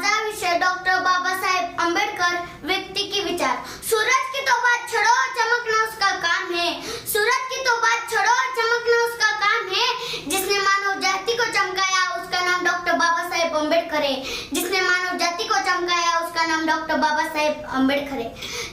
माझा विषय डॉक्टर बाबासाहेब अंबेडकर व्यक्ति की विचार। सूरज की तो बात छोड़ो, चमकना उसका काम है। सूरज की तो बात छोड़ो, चमकना उसका काम है। जिसने मानव जाति को चमकाया उसका नाम डॉक्टर बाबासाहेब अंबेडकर है। जिसने मानव जाति को चमकाया उसका नाम डॉक्टर बाबासाहेब अंबेडकर है।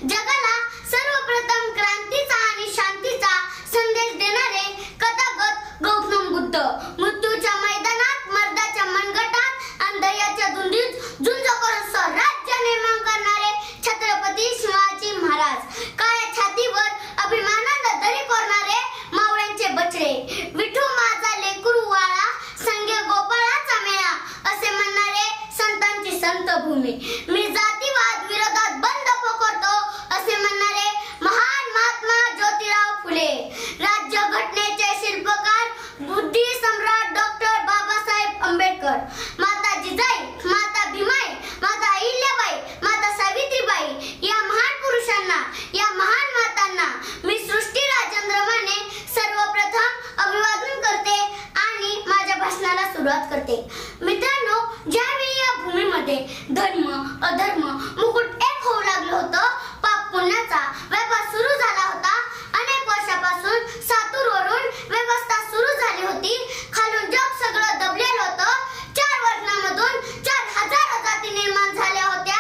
जगाला सर्वप्रथम क्रांतीचा आणि शांतीचा संदेश देणारे कथागत गौतम बुद्ध। मृत्यूच्या मैदानात मर्दाच्या मनगटात अंधयाच्या धुंदीत झुंज करून स्वराज्य निर्माण करणारे छत्रपती शिवाजी महाराज। काळ्या छातीवर अभिमानानं दरी कोरणारे मावळ्यांचे बछडे। विठू माझा लेकरू वाळा, संगे गोपाळाचा मेळा असे म्हणणारे संतांची संतभूमी। मी जातीवाद विरोधात बंद पोकारतो असे म्हणणारे महान महात्मा ज्योतिराव फुले। राज्य घटनेचे शिल्पकार बुद्धी सम्राट डॉक्टर बाबासाहेब आंबेडकर। माता जिजाई, माता भीमाई, माता अहिल्याबाई, माता सावित्रीबाई या महान पुरुषांना, या महान मातांना मी सृष्टी राजेंद्र माने सर्वप्रथम अभिवादन करते आणि माझ्या भाषणाला सुरुवात करते। मित्रांनो, ज्यावेळी या भूमीमध्ये धर्म अधर्म मुकुट एक होऊ लागलं होतं, पाप पुण्याचा व्यापार सुरू झाला होता। अनेक वर्षापासून सातूरवरून व्यवस्था सुरू झाली होती। खालून जग सगळं दबलेलं होतं। 4 वर्णांमधून 4000 जाती निर्माण झाल्या होत्या।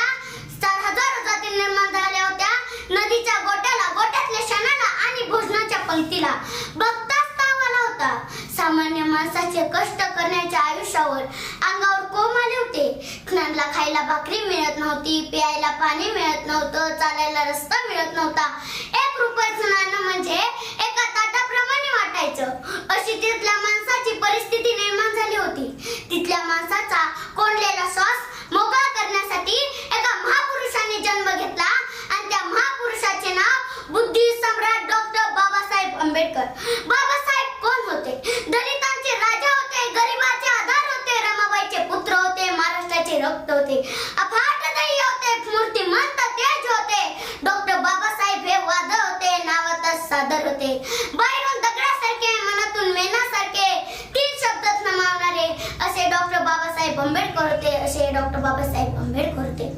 4000 जाती निर्माण झाल्या होत्या। नदीच्या गोट्याला, गोट्यातल्या क्षणाला आणि भोजनाच्या पंक्तीला बघताच ताव आला होता। सामान्य माणसाचे कष्ट करण्याच्या आयुष्यावर अंगावर कोंब आले होते। ज्ञानला खायला भाकरी मिळत नव्हती, प्यायला पाणी मिळत नव्हतं, चालायला रस्ता मिळत नव्हता। 1 रुपयाचं नाणं म्हणजे एका ताटाप्रमाणे वाटायचं, अशी तिथल्या माणसाची परिस्थिती निर्माण झाली होती। तिथल्या माणसाचा कोंडलेला श्वास मोकळा करण्यासाठी एका महापुरुषाने जन्म घेतला आणि त्या महापुरुषाचे नाव बुद्धी सम्राट डॉक्टर बाबासाहेब आंबेडकर। बाबासाहेब कोण होते? दलितांचे राजा होते, गरिबाचे आधार होते, रमाबाईचे पुत्र होते, महाराष्ट्राचे रक्त होते, अफाट ध्येय होते, मूर्तिमंत तेज होते। डॉक्टर बाबासाहेब हे वादळ होते, नावातच सादर होते। बाहेरून दगडासारखे, मनातून मेणासारखे, 3 शब्दात नमावणारे असे डॉक्टर बाबासाहेब आंबेडकर होते, असे डॉक्टर बाबासाहेब आंबेडकर होते।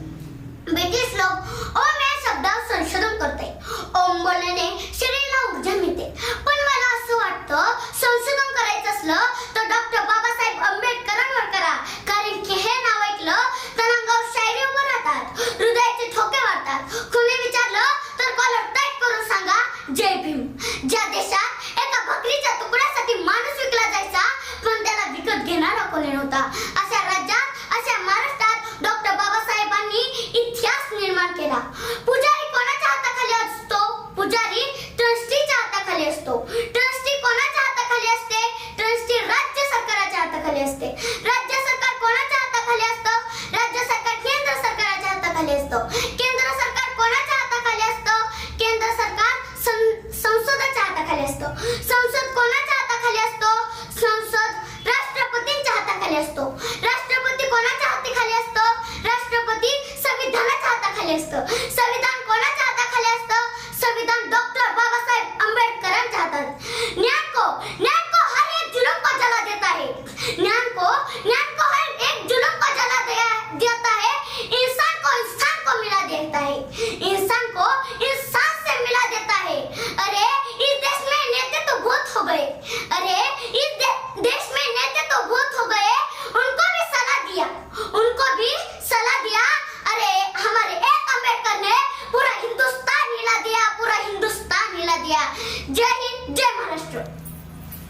ब्रिटिश लोक ओम या शब्दावर संशोधन करते। ओम बोलल्याने शरीराला ऊर्जा मिळते, पण मला असं वाटतं संशोधन करायचं असलं तर डॉक्टर बाबासाहेब आंबेडकरांवर करा, कारण की हे नाव ऐकलं तर अंगावर शायरी उभं राहतात, हृदयाचे ठोके वाढतात। कोणी विचारलं तर कॉलर टाईट करून सांगा जय भीम। ज्या देशात एका भाकरीच्या तुकड्यासाठी माणूस विकला जायचा पण त्याला विकत घेणारा कोणी नव्हता, अशा राज्यात, अशा महाराष्ट्रात डॉक्टर बाबासाहेबांनी इतिहास निर्माण केला। पुजारी कोणाच्या हाताखाली असतो? पुजारी ट्रस्टीच्या हाताखाली असतो। ट्रस्टी कोणाच्या हाताखाली असते? ट्रस्टी राज्य सरकारच्या हाताखाली असते। राज्य सरकार कोणाच्या हाताखाली असतं? राज्य सरकार केंद्र सरकारच्या हाताखाली असतं। केंद्र सरकार कोणाच्या हाताखाली असतं? केंद्र सरकार संसदेच्या हाताखाली असतं। संसद कोणाच्या हाताखाली असतो? संसद राष्ट्रपतींच्या हाताखाली असतो। राष्ट्रपती कोणाच्या हाताखाली असतो? राष्ट्रपती संविधानाच्या हाताखाली असतं। संविधान कोणाच्या हाताखाली असतं? संविधान डॉक्टर बाबासाहेब आंबेडकरांच्या हातात। ज्ञान को हर एक जुल्म को जला देता है। ज्ञान को हर एक जुल्म को जला देता है। इंसान को मिला देता है। इंसान को इंसान से मिला देता है। अरे इस देश में नेता तो बहुत हो गए। अरे इस देश में नेता तो बहुत हो गए। उनको भी सलाह दिया। अरे हमारे एक अम्बेडकर ने पूरा हिंदुस्तान हिला दिया, पूरा हिंदुस्तान हिला दिया। जय हिंद, जय महाराष्ट्र।